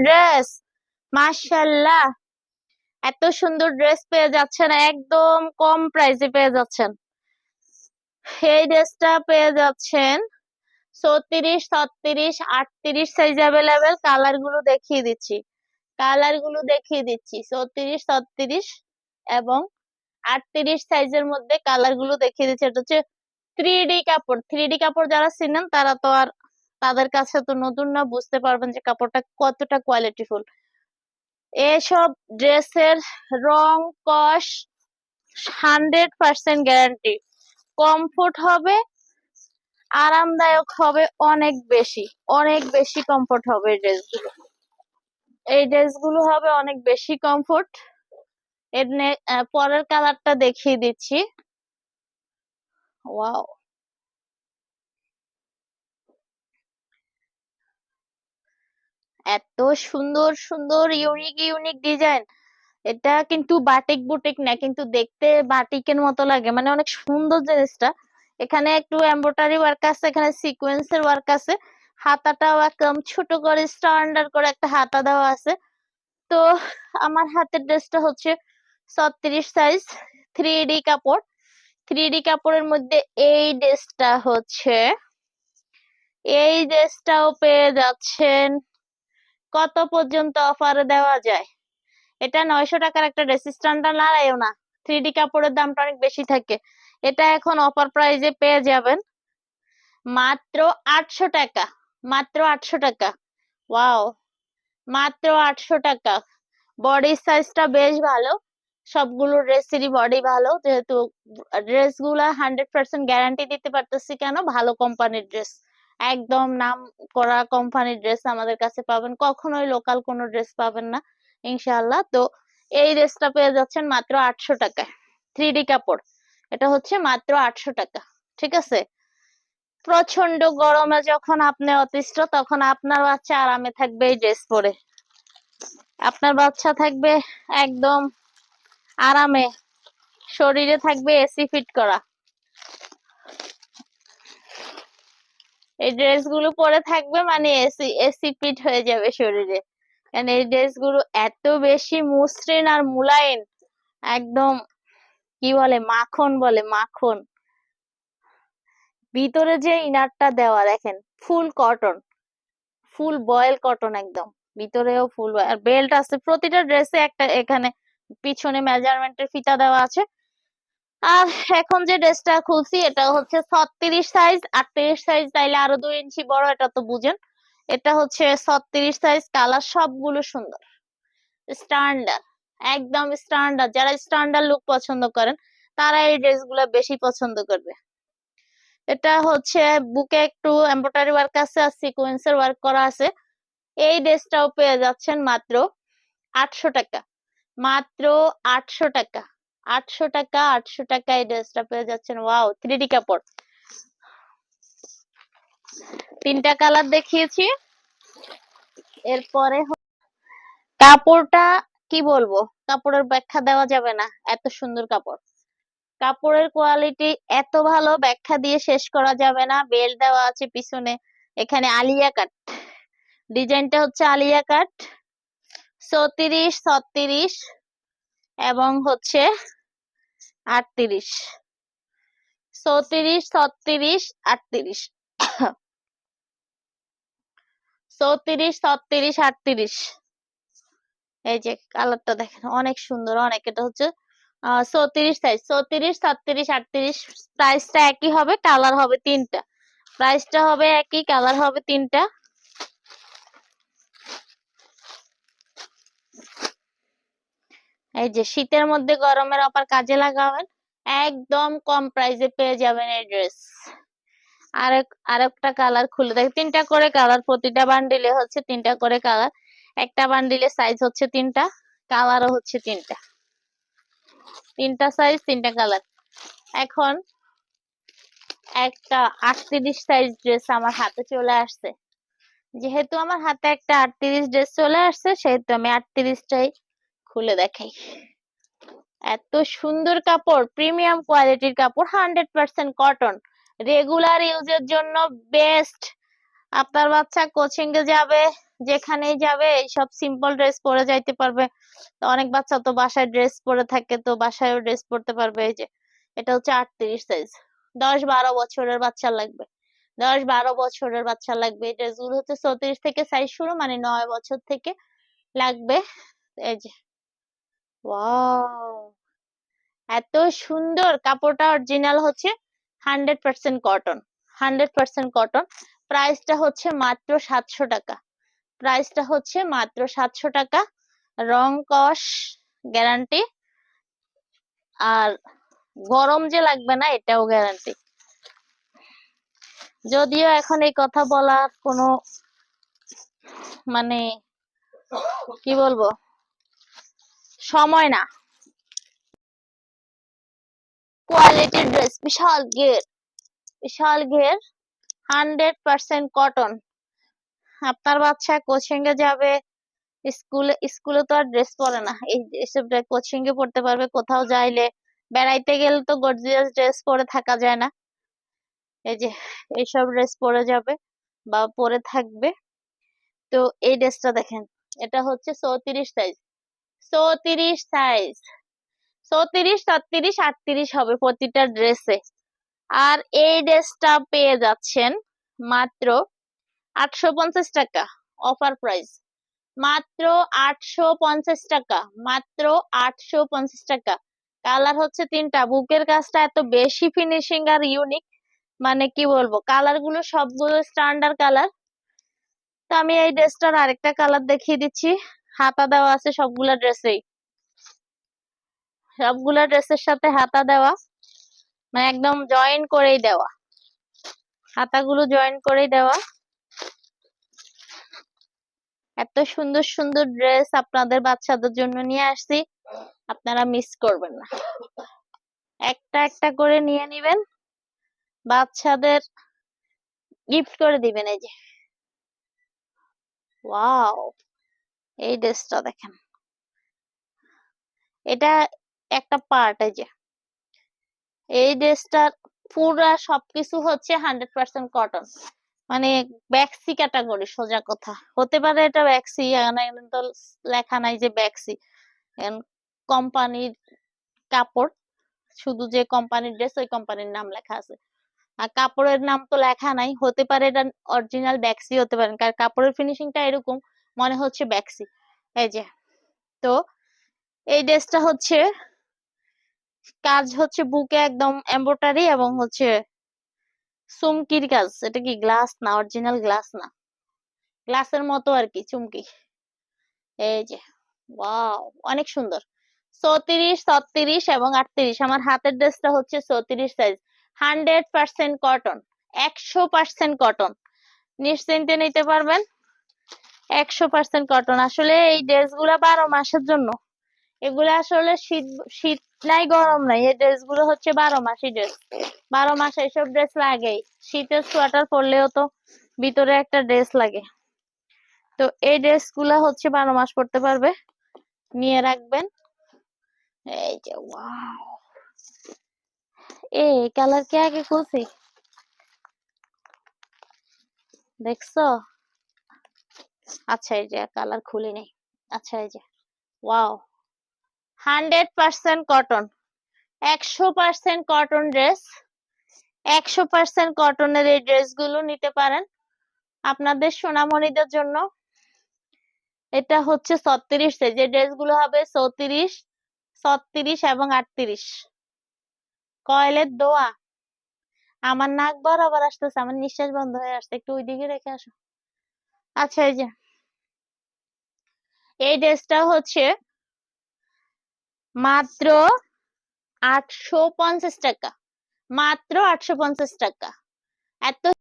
Dress, মাশাআল্লাহ। এত সুন্দর ড্রেস পেয়ে যাচ্ছেন, একদম কম প্রাইসে পেয়ে যাচ্ছেন। এই ড্রেসটা পেয়ে যাচ্ছেন 34, 36, 38 সাইজ অ্যাভেলেবেল। কালার গুলো দেখিয়ে দিচ্ছি 34, 36 এবং 38 সাইজের মধ্যে কালার গুলো দেখিয়ে দিচ্ছি। এটা হচ্ছে 3D কাপড়। 3D কাপড় যারা চিনেন তারা তো আর, তাদের কাছে তো নতুন না, বুঝতে পারবেন যে কাপড়টা কতটা কোয়ালিটিফুল। এসব ড্রেসের রং কস 100% গ্যারান্টি। কমফোর্ট হবে, আরামদায়ক হবে, অনেক বেশি কমফোর্ট হবে এই ড্রেসগুলো হবে অনেক বেশি কমফোর্ট। এর পরের কালারটা দেখিয়ে দিচ্ছি। ওয়াও, এত সুন্দর সুন্দর ইউনিক ডিজাইন। এটা কিন্তু বাটিক বুটিক না, কিন্তু দেখতে বাটিকের মতো লাগে, মানে অনেক সুন্দর জিনিসটা। এখানে একটু এমব্রয়ডারি ওয়ার্ক আছে, এখানে সিকোয়েন্সের ওয়ার্ক আছে। হাতাটাও একদম ছোট করে স্ট্যান্ডার্ড করে একটা হাতা দেওয়া আছে। তো আমার হাতের ড্রেসটা হচ্ছে 36 সাইজ, 3D কাপড়। 3D কাপড়ের মধ্যে এই ড্রেসটাও পেয়ে যাচ্ছেন। কত পর্যন্ত অফারে দেওয়া যায়? এটা 900 টাকার একটা ড্রেস, স্ট্যান্ডার্ড নাড়াইও না। 3D কাপড়ের দামটা অনেক বেশি থাকে। এটা এখন অফার প্রাইজে পেয়ে যাবেন মাত্র 800 টাকা। মাত্র 800 টাকা। ওয়াও, মাত্র 800 টাকা। বডি সাইজটা বেশ ভালো, সবগুলো ড্রেসেরই বডি ভালো, যেহেতু ড্রেস গুলা 100% গ্যারান্টি দিতে পারতেছি। কেন? ভালো কোম্পানির ড্রেস, একদম নাম করা কোম্পানির ড্রেস আমাদের কাছে পাবেন, কখনোই লোকাল কোনো ড্রেস পাবেন না ইনশাআল্লাহ। তো এই ড্রেসটা পেয়ে যাচ্ছেন মাত্র 800 টাকায়। 3D কাপড়, এটা হচ্ছে মাত্র 800 টাকা। ঠিক আছে। প্রচন্ড গরমে যখন আপনি অতিষ্ঠ, তখন আপনার বাচ্চা আরামে থাকবে এই ড্রেস পরে। আপনার বাচ্চা থাকবে একদম আরামে, শরীরে থাকবে এসি ফিট করা। এই ড্রেস গুলো পরে থাকবে মানে এসি ফিট হয়ে যাবে শরীরে। কারণ এই ড্রেস গুলো এত বেশি মসৃণ আর মুলায়েম, একদম কি বলে, মাখন বলে, মাখন। ভিতরে যে ইনারটা দেওয়া দেখেন, ফুল কটন, ফুল বয়েল কটন একদম। ভিতরেও ফুল, আর বেল্ট আছে প্রতিটা ড্রেসে একটা। এখানে পিছনে মেজারমেন্টের ফিতা দেওয়া আছে। আর এখন যে ড্রেসটা খুলছি এটা হচ্ছে 36 সাইজ। 38 সাইজ চাইলে আরো 2 ইঞ্চি বড়, এটা তো বুঝেন। এটা হচ্ছে 36 সাইজ। কালার সবগুলো সুন্দর, স্ট্যান্ডার্ড, একদম স্ট্যান্ডার্ড। যারা স্ট্যান্ডার্ড লুক পছন্দ করেন তারা এই ড্রেসগুলো বেশি পছন্দ করবে। এটা হচ্ছে বুকে একটু এমব্রয়ডারি ওয়ার্ক আছে আর সিকোয়েন্সের ওয়ার্ক করা আছে। এই ড্রেসটাও পেয়ে যাচ্ছেন মাত্র 800 টাকা। মাত্র 800 টাকা। 800 টাকা, 800 টাকা এই ড্রেসটা পেয়ে যাচ্ছেন। ওয়াও, 3D কাপড়। 3টা কালার দেখিয়েছি। এরপরে কাপড়টা কি বলবো, কাপড়ের ব্যাখ্যা দেওয়া যাবে না, এত সুন্দর কাপড়। কাপড়ের কোয়ালিটি এত ভালো, ব্যাখ্যা দিয়ে শেষ করা যাবে না। বেল্ট দেওয়া আছে পিছনে, এখানে আলিয়া কাট, ডিজাইনটা হচ্ছে আলিয়া কাট। 34, 36 এবং হচ্ছে 38। 34, 36, 38। 34, 36, 38। এই যে কালারটা দেখেন, অনেক সুন্দর, অনেক। এটা হচ্ছে 34 সাইজ। 34, 36, 38 প্রাইসটা একই হবে, কালার হবে 3টা। প্রাইসটা হবে একই, কালার হবে 3টা। এই যে শীতের মধ্যে গরমের অফার কাজে লাগাবেন, একদম কম প্রাইসে পেয়ে যাবেন এই ড্রেস। আরেকটা কালার খুলে দেখ, 3টা করে কালার, প্রতিটা বান্ডিলে হচ্ছে 3টা করে কালার। একটা বান্ডিলে সাইজ হচ্ছে 3টা, কালারও হচ্ছে 3টা। 3টা সাইজ, 3টা কালার। এখন একটা 38 সাইজ ড্রেস আমার হাতে চলে আসছে। যেহেতু আমার হাতে একটা 38 ড্রেস চলে আসছে, সেহেতু আমি 38টাই খুলে দেখাই। এত সুন্দর কাপড়, প্রিমিয়াম কোয়ালিটির কাপড়, 100% কটন, রেগুলার ইউজের জন্য বেস্ট। আপনার বাচ্চা কোচিং এ যাবে, যেখানেই যাবে এইসব সিম্পল ড্রেস পরে যাইতে পারবে। তো অনেক বাচ্চা তো বাসায় ড্রেস পরে থাকে, তো বাসায়ও ড্রেস পরতে পারবে। এই যে এটা হচ্ছে 38 সাইজ, 10-12 বছরের বাচ্চা লাগবে, 10-12 বছরের বাচ্চা লাগবে। এই ড্রেসগুলো হচ্ছে 34 থেকে সাইজ শুরু, মানে 9 বছর থেকে লাগবে। এই যে ওয়াও, এত সুন্দর কাপড়টা, অরিজিনাল হচ্ছে 100% কটন, 100% কটন। প্রাইসটা হচ্ছে মাত্র 700 টাকা, প্রাইসটা হচ্ছে মাত্র 700 টাকা। রং কস গ্যারান্টি, আর গরম যে লাগবে না এটাও গ্যারান্টি। যদিও এখন এই কথা বলার কোনো মানে কি বলবো সময় না। কোয়ালিটির ড্রেস, বিশাল ঘের, বিশাল ঘের, 100% কটন। আপনার বাচ্চা কোচিং এ যাবে, স্কুলে, স্কুলে তো আর ড্রেস পরে না, এইসব কোচিং এ পড়তে পারবে। কোথাও যাইলে, বেড়াইতে গেলে তো গর্জিয়াস ড্রেস পরে থাকা যায় না। এই যে এইসব ড্রেস পরে যাবে বা পরে থাকবে। তো এই ড্রেসটা দেখেন, এটা হচ্ছে 34 সাইজ, 34 সাইজ, 34, 37, 38 হবে প্রতিটা ড্রেসে। আর এই ড্রেসটা পেয়ে যাচ্ছেন মাত্র 850 টাকা, অফার প্রাইস, মাত্র 850 টাকা, মাত্র 850 টাকা। কালার হচ্ছে 3টা, বুকের কাজটা এত বেশি ফিনিশিং আর ইউনিক, মানে কি বলবো, কালার গুলো সবগুলো স্ট্যান্ডার্ড কালার। তো আমি এই ড্রেসটার আরেকটা কালার দেখিয়ে দিচ্ছি। হাতা দেওয়া আছে সবগুলা ড্রেসেই, সবগুলা ড্রেসের সাথে হাতা দেওয়া, মানে একদম জয়েন করেই দেওয়া, হাতাগুলো জয়েন করেই দেওয়া। এত সুন্দর সুন্দর ড্রেস আপনাদের বাচ্চাদের জন্য নিয়ে আসছি, আপনারা মিস করবেন না। একটা একটা করে নিয়ে নিবেন, বাচ্চাদের গিফট করে দিবেন। এই যে ওয়াও, এই ড্রেসটা দেখেন, এটা একটা পার্ট। এই যে এই ড্রেসটার পুরা সবকিছু হচ্ছে 100% কটন, মানে ব্যাক্সি ক্যাটাগরি, সোজা কথা। হতে পারে এটা ব্যাক্সি, এখানে তো লেখা নাই যে ব্যাক্সি, কোম্পানির কাপড়, শুধু যে কোম্পানির ড্রেস ওই কোম্পানির নাম লেখা আছে, আর কাপড়ের নাম তো লেখা নাই। হতে পারে এটা অরিজিনাল ব্যাক্সি হতে পারে, কারণ কাপড়ের ফিনিশিংটা এরকম মনে হচ্ছে ব্যাক্সি। এই যে, তো এই ড্রেসটা হচ্ছে কাজ হচ্ছে বুকে একদম এমব্রয়ডারি, এবং হচ্ছে চুমকির কাজ। এটা কি গ্লাস না, অরিজিনাল গ্লাস না, গ্লাসের মতো আর কি চুমকি। এই যে ওয়াও, অনেক সুন্দর। 34, 36 এবং 38, আমার হাতের ড্রেসটা হচ্ছে 34 সাইজ, 100% কটন, 100% কটন, নিশ্চিন্তে নিতে পারবেন, 100% কটন। আসলে এই ড্রেসগুলা 12 মাসের জন্য, এগুলো আসলে শীত, শীত নাই গরম নাই, এই ড্রেসগুলো হচ্ছে 12 মাসি ড্রেস, 12 মাস এইসব ড্রেস লাগেই। শীতের সোয়েটার পরলেও তো ভিতরে একটা ড্রেস লাগে। তো এই ড্রেসগুলা হচ্ছে 12 মাস পরতে পারবে, নিয়ে রাখবেন। এই যে ওয়াও, এই কালার কে আগে খুলছি দেখছো? আচ্ছা, এই যে কালার খুলি নেই। আচ্ছা, এই যে ওয়াও, 100% কটন, 100% কটন ড্রেস, 100% কটনের এই ড্রেসগুলো নিতে পারেন আপনাদের সোনামণিদের জন্য। এটা হচ্ছে 36 সাইজ, এই ড্রেসগুলো হবে 34, 36 এবং 38। কয়েলের দোয়া, আমার নাক বরাবর আসতেছে, আমার নিঃশ্বাস বন্ধ হয়ে আসছে, একটু ওইদিকে রেখে আসো। আচ্ছা, এই যে এই ড্রেসটা হচ্ছে মাত্র 850 টাকা, মাত্র 850 টাকা। এত